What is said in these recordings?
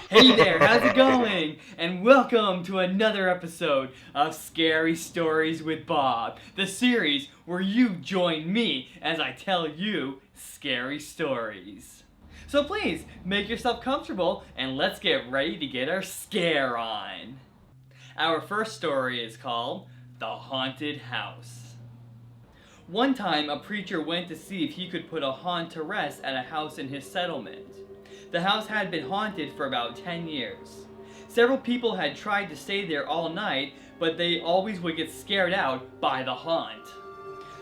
Hey there, how's it going? And welcome to another episode of Scary Stories with Bob, the series where you join me as I tell you scary stories. So please, make yourself comfortable and let's get ready to get our scare on. Our first story is called The Haunted House. One time, a preacher went to see if he could put a haunt to rest at a house in his settlement. The house had been haunted for about 10 years. Several people had tried to stay there all night, but they always would get scared out by the haunt.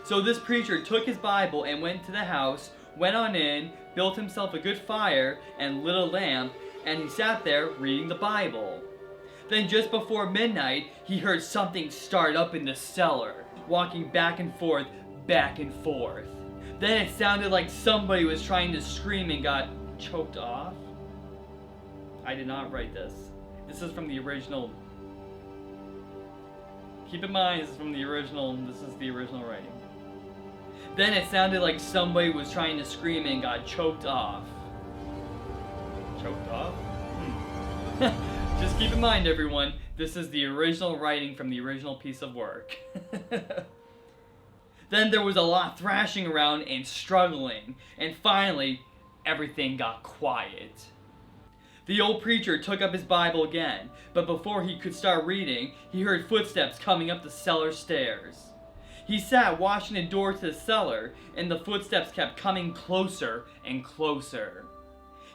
So this preacher took his Bible and went to the house, went on in, built himself a good fire, and lit a lamp, and he sat there reading the Bible. Then just before midnight, he heard something start up in the cellar, walking back and forth, back and forth. Then it sounded like somebody was trying to scream and got choked off. I did not write this. This is from the original. Keep in mind, this is from the original. This is the original writing. Then it sounded like somebody was trying to scream and got choked off. Choked off? Just keep in mind, everyone, this is the original writing from the original piece of work. Then there was a lot thrashing around and struggling, and finally, everything got quiet. The old preacher took up his Bible again, but before he could start reading, he heard footsteps coming up the cellar stairs. He sat watching the door to the cellar, and the footsteps kept coming closer and closer.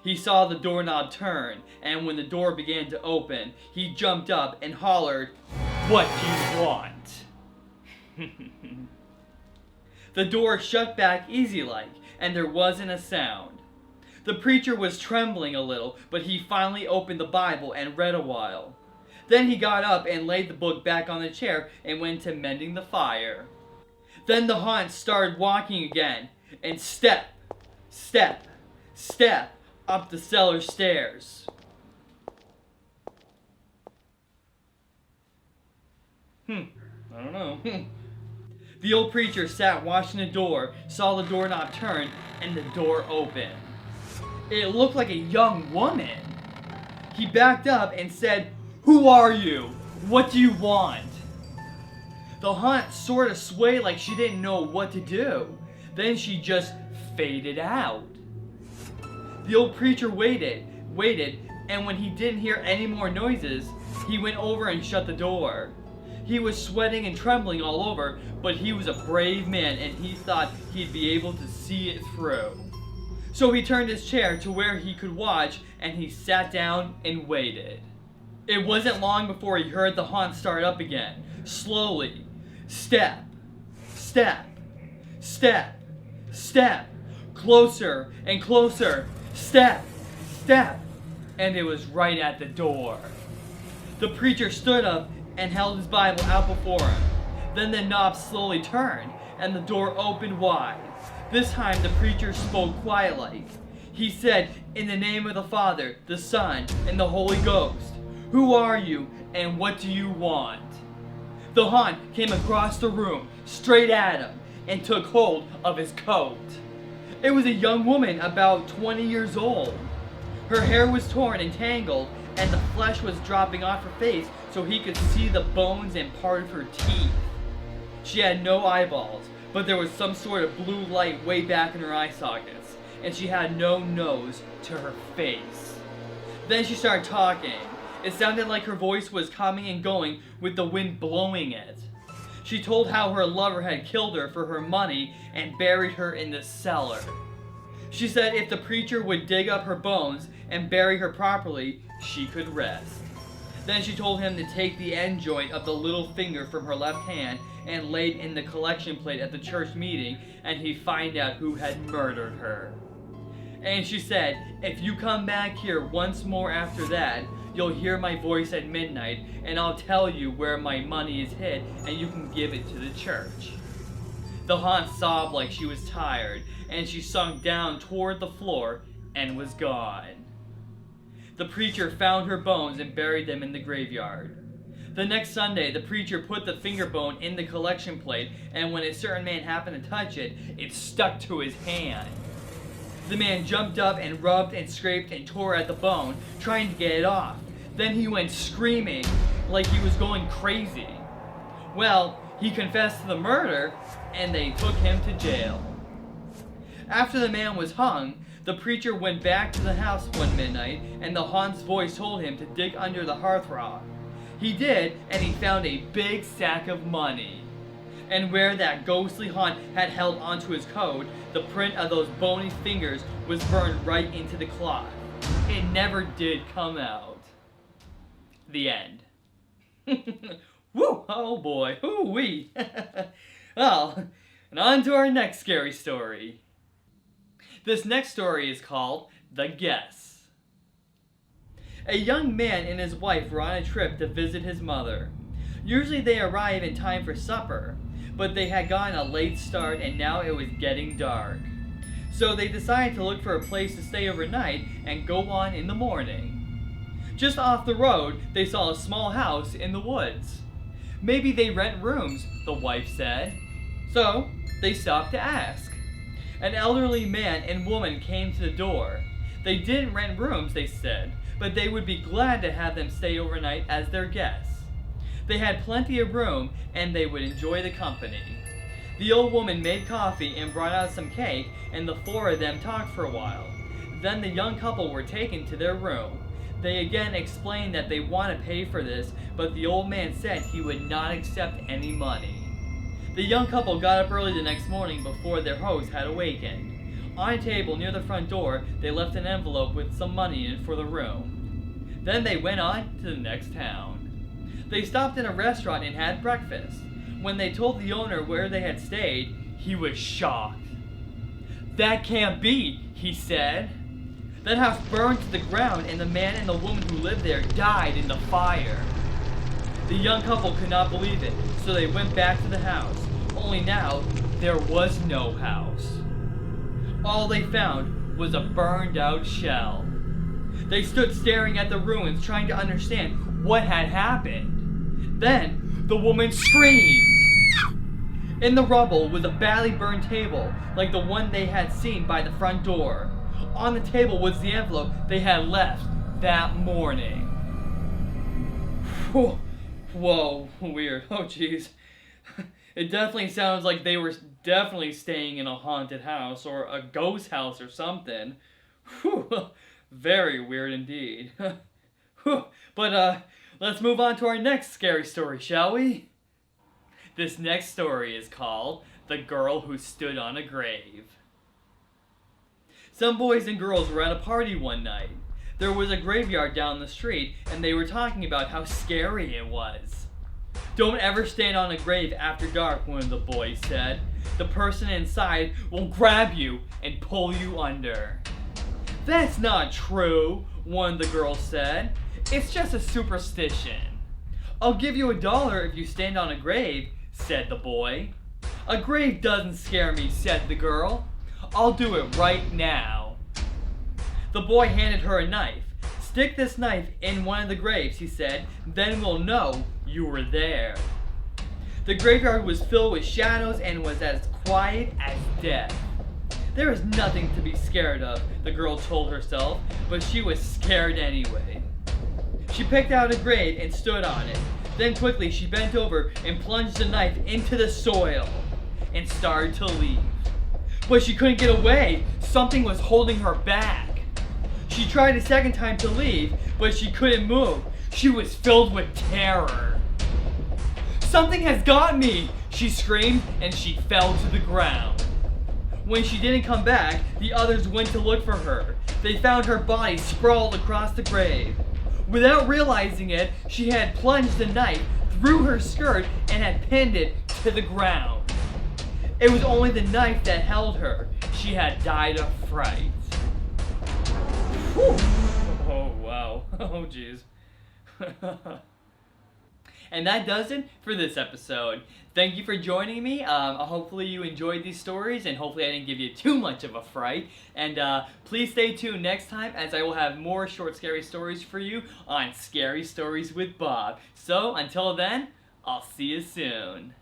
He saw the doorknob turn, and when the door began to open, he jumped up and hollered, "What do you want?" The door shut back easy-like, and there wasn't a sound. The preacher was trembling a little, but he finally opened the Bible and read a while. Then he got up and laid the book back on the chair and went to mending the fire. Then the haunt started walking again, and step, step, step up the cellar stairs. I don't know. The old preacher sat watching the door, saw the doorknob turn, and the door open. It looked like a young woman. He backed up and said, "Who are you? What do you want?" The haunt sort of swayed like she didn't know what to do. Then she just faded out. The old preacher waited, and when he didn't hear any more noises, he went over and shut the door. He was sweating and trembling all over, but he was a brave man and he thought he'd be able to see it through. So he turned his chair to where he could watch and he sat down and waited. It wasn't long before he heard the haunt start up again, slowly. Step, step, step, step, closer and closer, step, step, and it was right at the door. The preacher stood up and held his Bible out before him. Then the knob slowly turned, and the door opened wide. This time the preacher spoke quietly. He said, "In the name of the Father, the Son, and the Holy Ghost, who are you, and what do you want?" The haunt came across the room, straight at him, and took hold of his coat. It was a young woman about 20 years old. Her hair was torn and tangled, and the flesh was dropping off her face so he could see the bones and part of her teeth. She had no eyeballs, but there was some sort of blue light way back in her eye sockets, and she had no nose to her face. Then she started talking. It sounded like her voice was coming and going with the wind blowing it. She told how her lover had killed her for her money and buried her in the cellar. She said if the preacher would dig up her bones and bury her properly, she could rest. Then she told him to take the end joint of the little finger from her left hand and lay it in the collection plate at the church meeting, and he'd find out who had murdered her. And she said, "If you come back here once more after that, you'll hear my voice at midnight, and I'll tell you where my money is hid, and you can give it to the church." The haunt sobbed like she was tired, and she sunk down toward the floor and was gone. The preacher found her bones and buried them in the graveyard. The next Sunday, the preacher put the finger bone in the collection plate, and when a certain man happened to touch it, it stuck to his hand. The man jumped up and rubbed and scraped and tore at the bone, trying to get it off. Then he went screaming like he was going crazy. Well, he confessed to the murder, and they took him to jail. After the man was hung, the preacher went back to the house one midnight, and the haunt's voice told him to dig under the hearthrug. He did, and he found a big sack of money. And where that ghostly haunt had held onto his coat, the print of those bony fingers was burned right into the cloth. It never did come out. The end. Woo! Oh boy. Ooh-wee. Well, and on to our next scary story. This next story is called The Guess. A young man and his wife were on a trip to visit his mother. Usually they arrive in time for supper, but they had gotten a late start and now it was getting dark. So they decided to look for a place to stay overnight and go on in the morning. Just off the road, they saw a small house in the woods. Maybe they rent rooms, the wife said. So they stopped to ask. An elderly man and woman came to the door. They didn't rent rooms, they said, but they would be glad to have them stay overnight as their guests. They had plenty of room, and they would enjoy the company. The old woman made coffee and brought out some cake, and the four of them talked for a while. Then the young couple were taken to their room. They again explained that they want to pay for this, but the old man said he would not accept any money. The young couple got up early the next morning before their host had awakened. On a table near the front door, they left an envelope with some money in it for the room. Then they went on to the next town. They stopped in a restaurant and had breakfast. When they told the owner where they had stayed, he was shocked. "That can't be," he said. "That house burned to the ground and the man and the woman who lived there died in the fire." The young couple could not believe it, so they went back to the house. Only now, there was no house. All they found was a burned out shell. They stood staring at the ruins, trying to understand what had happened. Then, the woman screamed. In the rubble was a badly burned table, like the one they had seen by the front door. On the table was the envelope they had left that morning. Whoa, weird. Oh, jeez. It definitely sounds like they were definitely staying in a haunted house or a ghost house or something. Whew. Very weird indeed. But let's move on to our next scary story, shall we? This next story is called The Girl Who Stood on a Grave. Some boys and girls were at a party one night. There was a graveyard down the street, and they were talking about how scary it was. "Don't ever stand on a grave after dark," one of the boys said. "The person inside will grab you and pull you under." "That's not true," one of the girls said. "It's just a superstition." "I'll give you $1 if you stand on a grave," said the boy. "A grave doesn't scare me," said the girl. "I'll do it right now." The boy handed her a knife. "Stick this knife in one of the graves," he said. "Then we'll know you were there." The graveyard was filled with shadows and was as quiet as death. There was nothing to be scared of, the girl told herself, but she was scared anyway. She picked out a grave and stood on it. Then quickly she bent over and plunged the knife into the soil and started to leave. But she couldn't get away. Something was holding her back. She tried a second time to leave, but she couldn't move. She was filled with terror. "Something has got me!" she screamed, and she fell to the ground. When she didn't come back, the others went to look for her. They found her body sprawled across the grave. Without realizing it, she had plunged the knife through her skirt and had pinned it to the ground. It was only the knife that held her. She had died of fright. Whew. Oh, wow. Oh, jeez. And that does it for this episode. Thank you for joining me. Hopefully you enjoyed these stories, and hopefully I didn't give you too much of a fright. And please stay tuned next time, as I will have more short scary stories for you on Scary Stories with Bob. So until then, I'll see you soon.